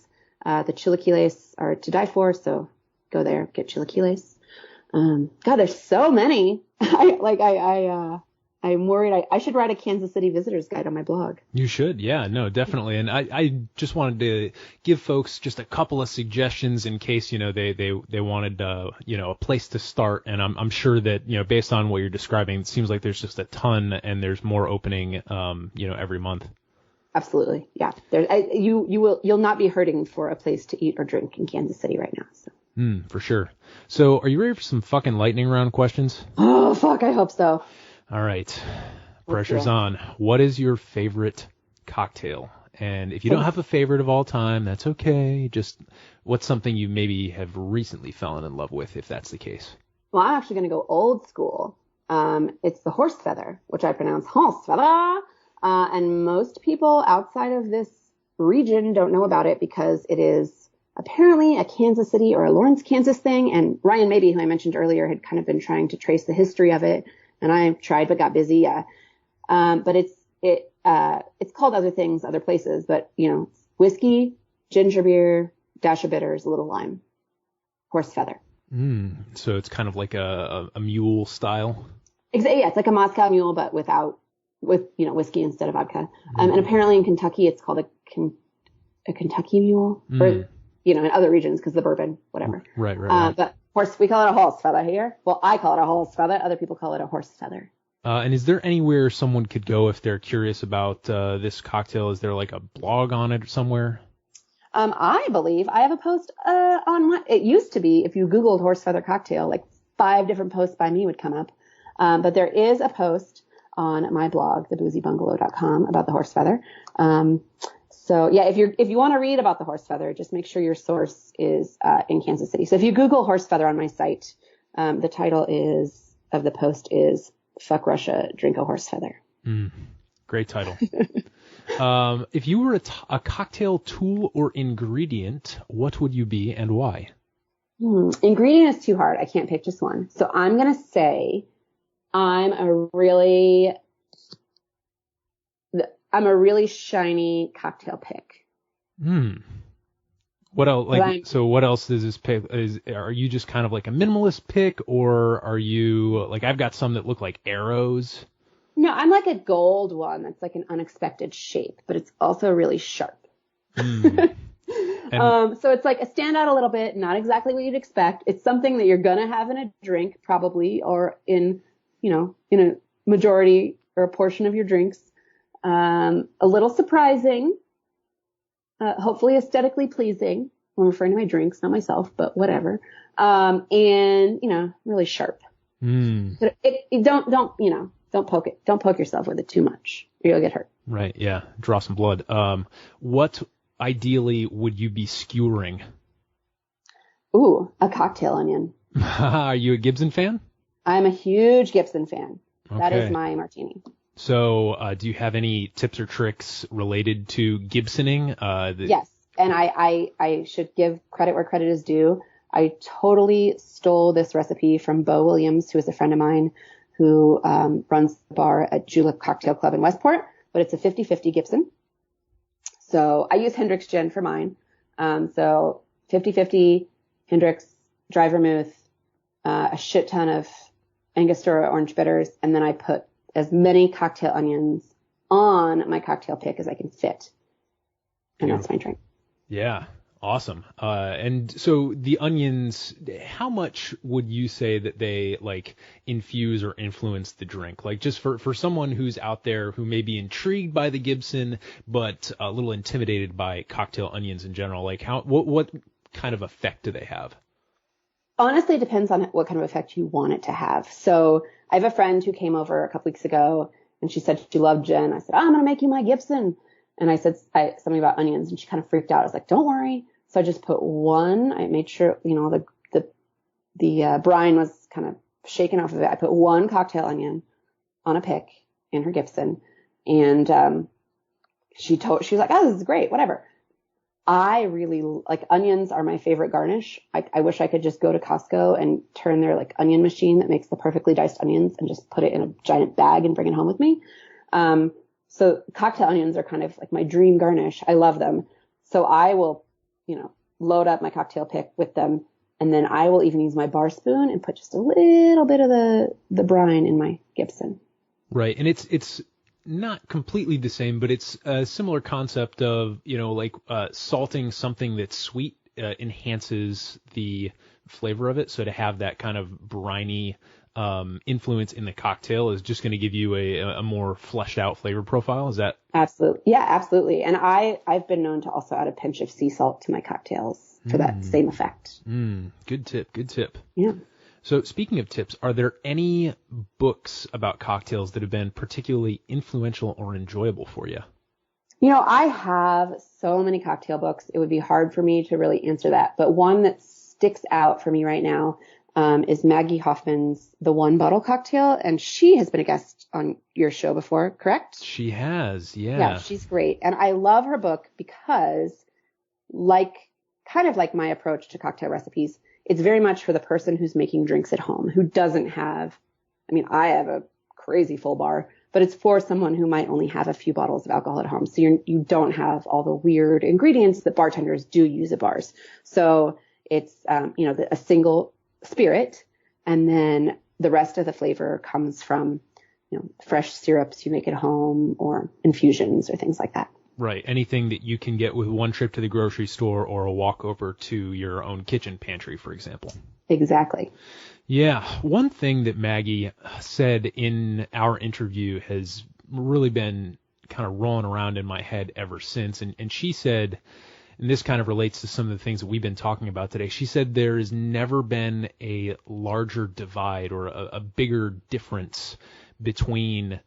The chilaquiles are to die for, so go there, get chilaquiles. God, there's so many. I'm worried I should write a Kansas City visitor's guide on my blog. You should. Yeah, no, definitely. And I just wanted to give folks just a couple of suggestions in case, they wanted, a place to start. And I'm sure that, based on what you're describing, it seems like there's just a ton and there's more opening, every month. Absolutely. Yeah. You'll not be hurting for a place to eat or drink in Kansas City right now. So. For sure. So are you ready for some fucking lightning round questions? Oh, fuck. I hope so. All right. Pressure's on. What is your favorite cocktail? And if you don't have a favorite of all time, that's okay. Just what's something you maybe have recently fallen in love with, if that's the case? Well, I'm actually going to go old school. It's the horse feather, which I pronounce horse feather. And most people outside of this region don't know about it because it is apparently a Kansas City or a Lawrence, Kansas thing. And Ryan Mabey, who I mentioned earlier, had kind of been trying to trace the history of it. And I tried, but got busy. Yeah. But it's called other things, other places, but whiskey, ginger beer, dash of bitters, a little lime, horse feather. So it's kind of like a mule style. Yeah. It's like a Moscow mule, but with whiskey instead of vodka. And apparently in Kentucky, it's called a Kentucky mule or, in other regions because the bourbon, whatever. Right. But we call it a horse feather here. Well, I call it a horse feather. Other people call it a horse feather. And is there anywhere someone could go if they're curious about this cocktail? Is there like a blog on it somewhere? I believe I have a post it used to be, if you Googled horse feather cocktail, like 5 different posts by me would come up. But there is a post on my blog, theBoozyBungalow.com, about the horse feather. So yeah, if you want to read about the horse feather, just make sure your source is in Kansas City. So if you Google horse feather on my site, the title of the post is "Fuck Russia, Drink a Horse Feather." Great title. If you were a cocktail tool or ingredient, what would you be and why? Ingredient is too hard. I can't pick just one. So I'm gonna say I'm I'm a really shiny cocktail pick. What else? So what else does this pick? Are you just kind of like a minimalist pick, or are you like, I've got some that look like arrows? No, I'm like a gold one that's like an unexpected shape, but it's also really sharp. So it's like a standout a little bit, not exactly what you'd expect. It's something that you're going to have in a drink probably, or in a majority or a portion of your drinks. A little surprising, hopefully aesthetically pleasing. I'm referring to my drinks, not myself, but whatever. And really sharp. But don't poke it. Don't poke yourself with it too much, or you'll get hurt. Right. Yeah. Draw some blood. What ideally would you be skewering? Ooh, a cocktail onion. Are you a Gibson fan? I'm a huge Gibson fan. Okay. That is my martini. So, do you have any tips or tricks related to Gibsoning? Yes. And I should give credit where credit is due. I totally stole this recipe from Bo Williams, who is a friend of mine who runs the bar at Julep Cocktail Club in Westport, but it's a 50-50 Gibson. So I use Hendrick's gin for mine. So 50-50 Hendrick's, dry vermouth, a shit ton of Angostura orange bitters, and then I put as many cocktail onions on my cocktail pick as I can fit. And that's my drink. Yeah. Awesome. And so the onions, how much would you say that they like infuse or influence the drink? Like just for someone who's out there who may be intrigued by the Gibson, but a little intimidated by cocktail onions in general, like what kind of effect do they have? Honestly, it depends on what kind of effect you want it to have. So I have a friend who came over a couple weeks ago and she said she loved gin. I said, I'm going to make you my Gibson. And I said something about onions, and she kind of freaked out. I was like, don't worry. So I just put one. I made sure, the brine was kind of shaken off of it. I put one cocktail onion on a pick in her Gibson, and she was like, oh, this is great, whatever. I really like onions are my favorite garnish. I wish I could just go to Costco and turn their like onion machine that makes the perfectly diced onions and just put it in a giant bag and bring it home with me. So cocktail onions are kind of like my dream garnish. I love them. So I will, load up my cocktail pick with them. And then I will even use my bar spoon and put just a little bit of the brine in my Gibson. Right. And it's not completely the same, but it's a similar concept of, salting something that's sweet enhances the flavor of it. So to have that kind of briny influence in the cocktail is just going to give you a more fleshed out flavor profile. Is that? Absolutely. Yeah, absolutely. And I've been known to also add a pinch of sea salt to my cocktails for that same effect. Good tip. Yeah. So speaking of tips, are there any books about cocktails that have been particularly influential or enjoyable for you? I have so many cocktail books. It would be hard for me to really answer that. But one that sticks out for me right now is Maggie Hoffman's The One Bottle Cocktail. And she has been a guest on your show before, correct? She has, yeah. Yeah, she's great. And I love her book because kind of like my approach to cocktail recipes, it's very much for the person who's making drinks at home, who doesn't have, I have a crazy full bar, but it's for someone who might only have a few bottles of alcohol at home. So you don't have all the weird ingredients that bartenders do use at bars. So it's, a single spirit, and then the rest of the flavor comes from, fresh syrups you make at home or infusions or things like that. Right. Anything that you can get with one trip to the grocery store or a walk over to your own kitchen pantry, for example. Exactly. Yeah. One thing that Maggie said in our interview has really been kind of rolling around in my head ever since. And she said, and this kind of relates to some of the things that we've been talking about today. She said there has never been a larger divide or a bigger difference between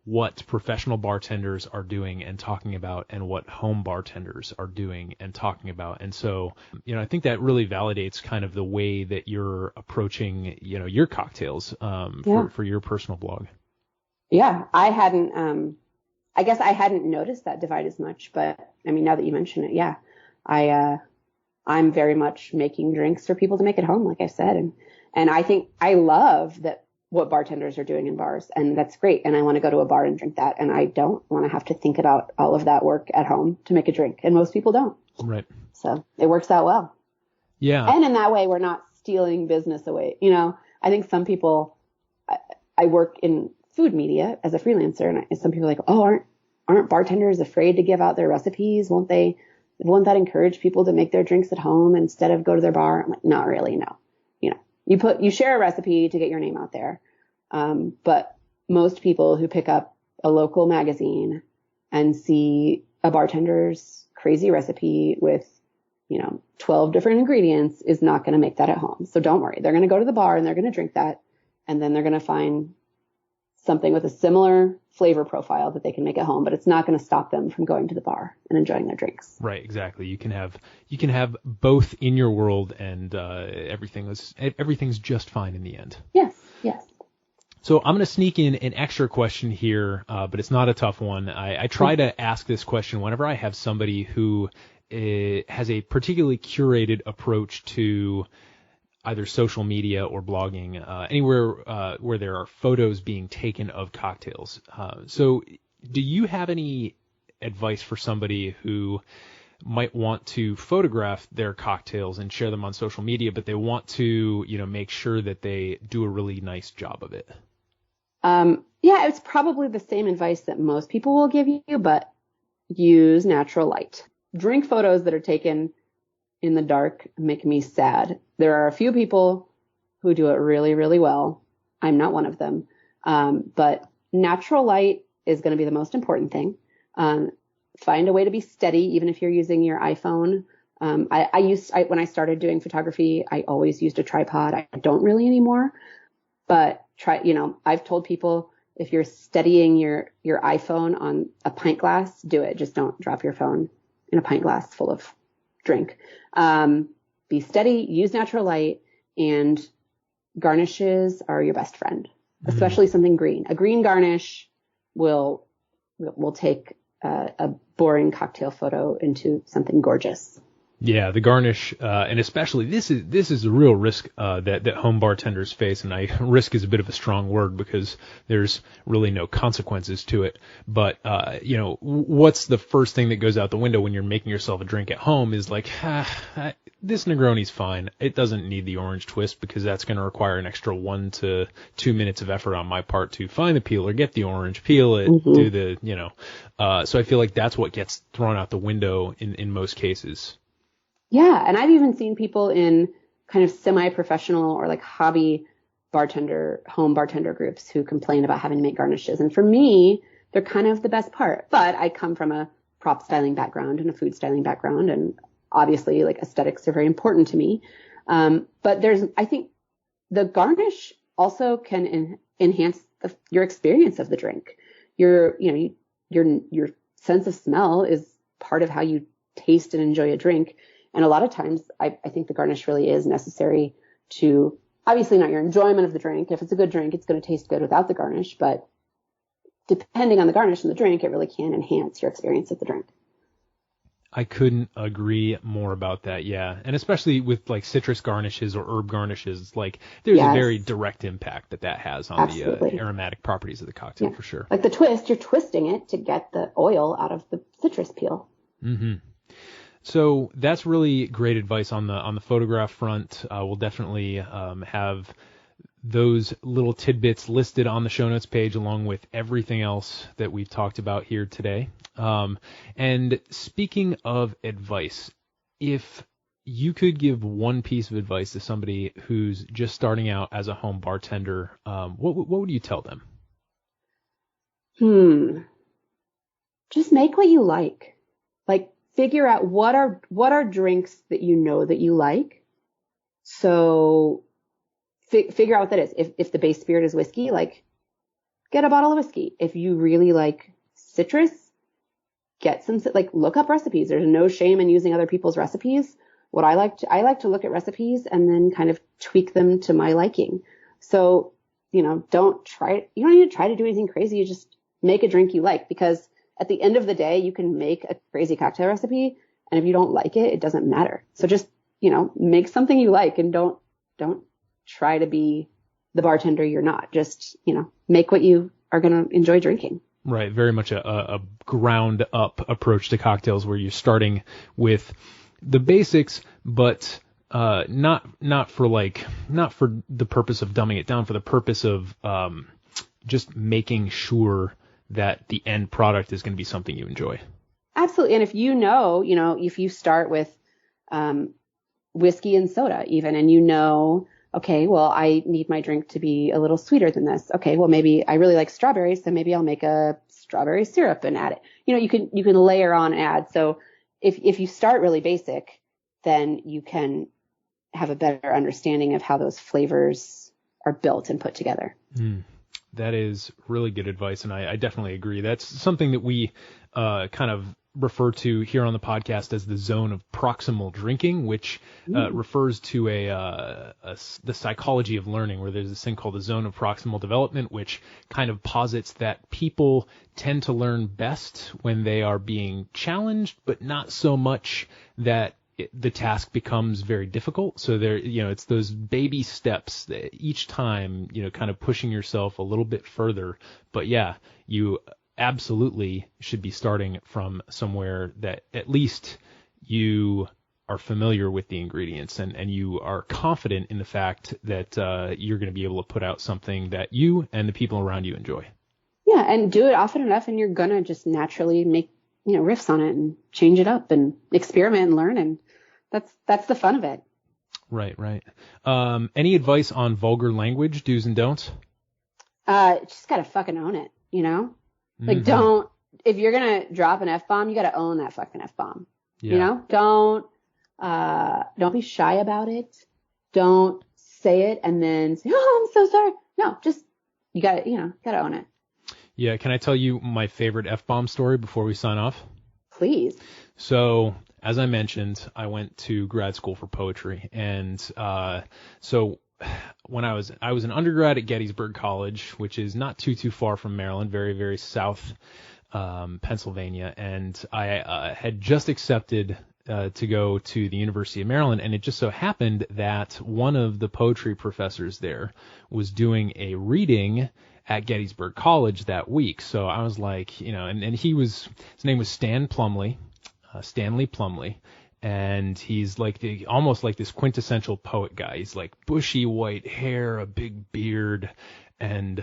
what professional bartenders are doing and talking about and what home bartenders are doing and talking about. And so, I think that really validates kind of the way that you're approaching, your cocktails for your personal blog. Yeah, I guess I hadn't noticed that divide as much, but now that you mention it, yeah, I'm very much making drinks for people to make at home, like I said. And I think I love that what bartenders are doing in bars, and that's great. And I want to go to a bar and drink that, and I don't want to have to think about all of that work at home to make a drink, and most people don't. Right. So it works out well. Yeah. And in that way, we're not stealing business away. You know, I think some people, I work in food media as a freelancer, and some people are like, oh, aren't bartenders afraid to give out their recipes? Won't that encourage people to make their drinks at home instead of go to their bar? I'm like, not really, no. You know, you share a recipe to get your name out there. But most people who pick up a local magazine and see a bartender's crazy recipe with, 12 different ingredients is not going to make that at home. So don't worry. They're going to go to the bar and they're going to drink that. And then they're going to find something with a similar flavor profile that they can make at home, but it's not going to stop them from going to the bar and enjoying their drinks. Right. Exactly. You can have both in your world, and everything's just fine in the end. Yes. Yes. So I'm going to sneak in an extra question here, but it's not a tough one. I try to ask this question whenever I have somebody who has a particularly curated approach to either social media or blogging, anywhere where there are photos being taken of cocktails. So do you have any advice for somebody who might want to photograph their cocktails and share them on social media, but they want to, make sure that they do a really nice job of it? Yeah, it's probably the same advice that most people will give you, but use natural light. Drink photos that are taken in the dark make me sad. There are a few people who do it really, really well. I'm not one of them. But natural light is going to be the most important thing. Find a way to be steady, even if you're using your iPhone. When I started doing photography, I always used a tripod. I don't really anymore, but I've told people, if you're steadying your iPhone on a pint glass, do it. Just don't drop your phone in a pint glass full of drink. Be steady, use natural light, and garnishes are your best friend, especially something green. A green garnish will take a boring cocktail photo into something gorgeous. Yeah, the garnish, and especially this is a real risk that home bartenders face, and risk is a bit of a strong word because there's really no consequences to it. But what's the first thing that goes out the window when you're making yourself a drink at home is like, this Negroni's fine. It doesn't need the orange twist because that's going to require an extra 1 to 2 minutes of effort on my part to find the peeler, get the orange, peel it, do the So I feel like that's what gets thrown out the window in most cases. Yeah. And I've even seen people in kind of semi-professional or like hobby home bartender groups who complain about having to make garnishes. And for me, they're kind of the best part. But I come from a prop styling background and a food styling background. And obviously, like, aesthetics are very important to me. But I think the garnish also can enhance your experience of the drink. Your sense of smell is part of how you taste and enjoy a drink. And a lot of times I think the garnish really is necessary to, obviously not your enjoyment of the drink. If it's a good drink, it's going to taste good without the garnish, but depending on the garnish and the drink, it really can enhance your experience of the drink. I couldn't agree more about that. Yeah. And especially with like citrus garnishes or herb garnishes, like there's a very direct impact that has on the aromatic properties of the cocktail for sure. Like the twist, you're twisting it to get the oil out of the citrus peel. Mm-hmm. So that's really great advice on the photograph front. We'll definitely have those little tidbits listed on the show notes page along with everything else that we've talked about here today. And speaking of advice, if you could give one piece of advice to somebody who's just starting out as a home bartender, what would you tell them? Just make what you like. Like, figure out what are drinks that you like. So figure out what that is. If the base spirit is whiskey, like, get a bottle of whiskey. If you really like citrus, get some, like, look up recipes. There's no shame in using other people's recipes. I like to look at recipes and then kind of tweak them to my liking. So, you don't need to try to do anything crazy. You just make a drink you like, because at the end of the day, you can make a crazy cocktail recipe, and if you don't like it, it doesn't matter. So just, make something you like, and don't try to be the bartender you're not. Just, make what you are going to enjoy drinking. Right. Very much a ground up approach to cocktails where you're starting with the basics, but not for the purpose of dumbing it down, for the purpose of just making sure that the end product is going to be something you enjoy. Absolutely. And if if you start with whiskey and soda even, and okay, well, I need my drink to be a little sweeter than this. Okay, well, maybe I really like strawberries, so maybe I'll make a strawberry syrup and add it. You can layer on and add. So if you start really basic, then you can have a better understanding of how those flavors are built and put together. That is really good advice, and I definitely agree. That's something that we kind of refer to here on the podcast as the zone of proximal drinking, which refers to the psychology of learning, where there's this thing called the zone of proximal development, which kind of posits that people tend to learn best when they are being challenged, but not so much that the task becomes very difficult. So it's those baby steps that each time, kind of pushing yourself a little bit further. But yeah, you absolutely should be starting from somewhere that at least you are familiar with the ingredients and you are confident in the fact that you're going to be able to put out something that you and the people around you enjoy. Yeah, and do it often enough and you're going to just naturally make riffs on it and change it up and experiment and learn, and that's the fun of it. Right. Any advice on vulgar language, do's and don'ts? Just gotta fucking own it, Like, don't, if you're gonna drop an F-bomb, you gotta own that fucking F-bomb. Yeah. Don't be shy about it. Don't say it and then say, oh, I'm so sorry. No, just, you gotta own it. Yeah. Can I tell you my favorite F-bomb story before we sign off? Please. So, as I mentioned, I went to grad school for poetry, and so when I was an undergrad at Gettysburg College, which is not too far from Maryland, very, very south Pennsylvania, and I had just accepted to go to the University of Maryland, and it just so happened that one of the poetry professors there was doing a reading at Gettysburg College that week. So I was like, and his name was Stanley Plumley, and he's like almost like this quintessential poet guy. He's like bushy white hair, a big beard, and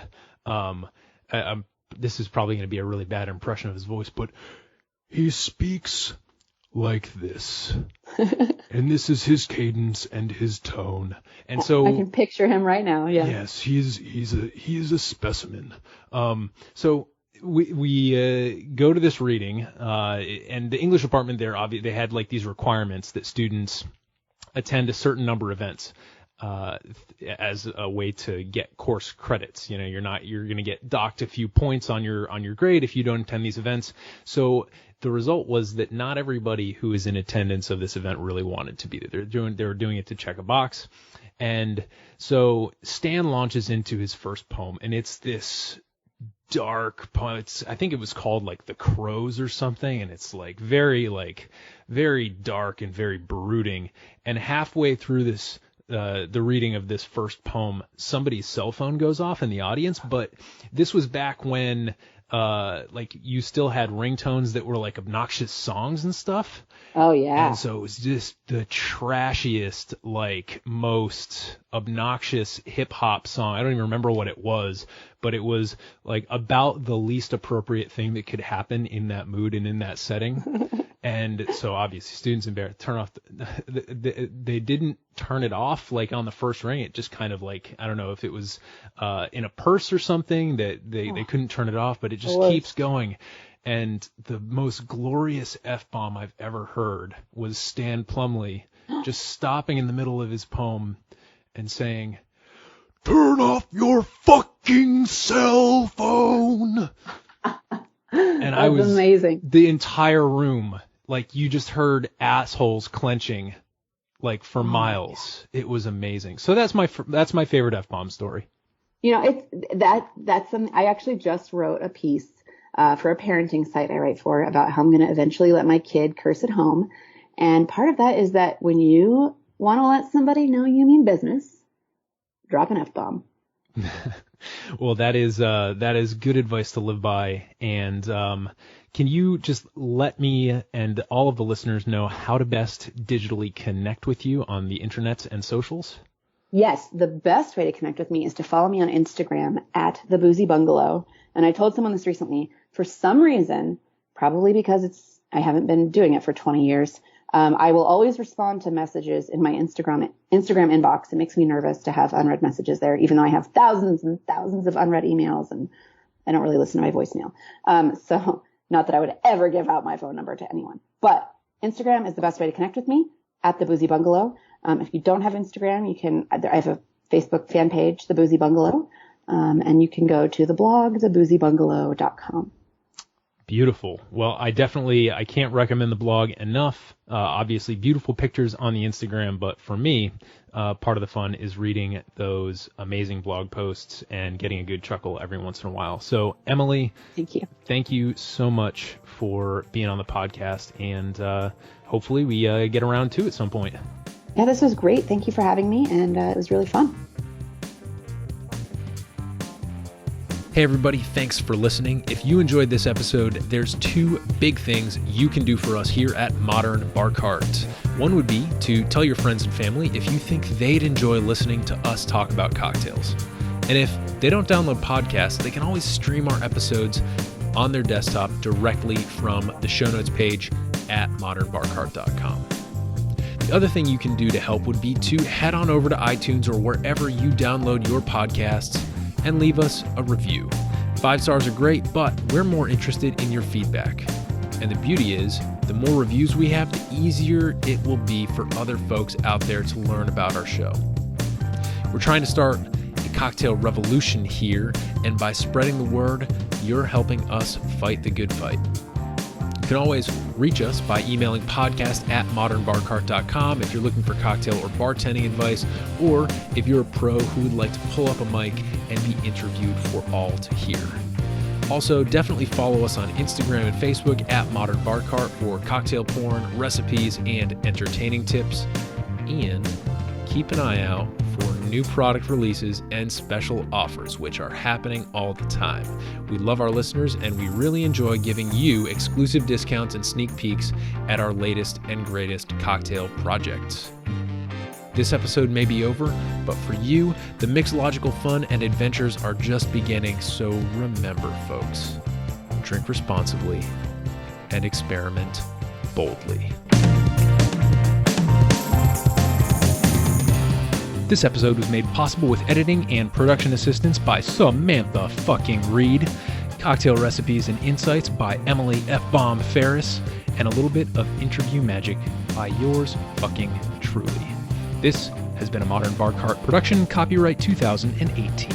this is probably going to be a really bad impression of his voice, but he speaks like this, and this is his cadence and his tone, and so I can picture him right now. Yeah. Yes, he's a specimen. So we go to this reading, and the English department there, obviously, they had like these requirements that students attend a certain number of events as a way to get course credits. You're going to get docked a few points on your grade if you don't attend these events. So the result was that not everybody who is in attendance of this event really wanted to be there. They were doing it to check a box. And so Stan launches into his first poem, and it's this dark poem. I think it was called like The Crows or something, and it's like very dark and very brooding. And halfway through this the reading of this first poem, somebody's cell phone goes off in the audience. But this was back when like you still had ringtones that were like obnoxious songs and stuff. Oh yeah. And so it was just the trashiest, like most obnoxious hip hop song. I don't even remember what it was, but it was like about the least appropriate thing that could happen in that mood and in that setting. And so obviously students embarrassed, turn off, they didn't turn it off like on the first ring. It just kind of like, I don't know if it was in a purse or something that they couldn't turn it off, but it just keeps going. And the most glorious F-bomb I've ever heard was Stan Plumley just stopping in the middle of his poem and saying, "Turn off your fucking cell phone." And I was amazing. The entire room, like you just heard assholes clenching like for miles. It was amazing. So that's my favorite F-bomb story. That's something I actually just wrote a piece for a parenting site I write for about how I'm going to eventually let my kid curse at home. And part of that is that when you want to let somebody know you mean business, drop an F-bomb. Well, that is good advice to live by. And can you just let me and all of the listeners know how to best digitally connect with you on the internet and socials? Yes, the best way to connect with me is to follow me on Instagram at the Boozy Bungalow. And I told someone this recently. For some reason, probably because I haven't been doing it for 20 years, I will always respond to messages in my Instagram inbox. It makes me nervous to have unread messages there, even though I have thousands and thousands of unread emails and I don't really listen to my voicemail. So not that I would ever give out my phone number to anyone, but Instagram is the best way to connect with me at the Boozy Bungalow. If you don't have Instagram, I have a Facebook fan page, the Boozy Bungalow, and you can go to the blog, theboozybungalow.com. Beautiful. Well, I can't recommend the blog enough. Obviously, beautiful pictures on the Instagram, but for me, part of the fun is reading those amazing blog posts and getting a good chuckle every once in a while. So, Emily, thank you so much for being on the podcast, and hopefully we get around to it at some point. Yeah, this was great. Thank you for having me, and it was really fun. Hey everybody, thanks for listening. If you enjoyed this episode, there's two big things you can do for us here at Modern Bar Cart. One would be to tell your friends and family if you think they'd enjoy listening to us talk about cocktails. And if they don't download podcasts, they can always stream our episodes on their desktop directly from the show notes page at modernbarcart.com. The other thing you can do to help would be to head on over to iTunes or wherever you download your podcasts and leave us a review. 5 stars are great, but we're more interested in your feedback. And the beauty is, the more reviews we have, the easier it will be for other folks out there to learn about our show. We're trying to start a cocktail revolution here, and by spreading the word, you're helping us fight the good fight. You can always reach us by emailing podcast@modernbarcart.com if you're looking for cocktail or bartending advice, or if you're a pro who would like to pull up a mic and be interviewed for all to hear. Also, definitely follow us on Instagram and Facebook at Modern Bar Cart for cocktail porn, recipes, and entertaining tips. And keep an eye out for new product releases and special offers, which are happening all the time. We love our listeners, and we really enjoy giving you exclusive discounts and sneak peeks at our latest and greatest cocktail projects. This episode may be over, but for you, the mixological fun and adventures are just beginning, so remember, folks, drink responsibly and experiment boldly. This episode was made possible with editing and production assistance by Samantha fucking Reed, cocktail recipes and insights by Emily F. Bomb Farris, and a little bit of interview magic by yours fucking truly. This has been a Modern Bar Cart production, copyright 2018.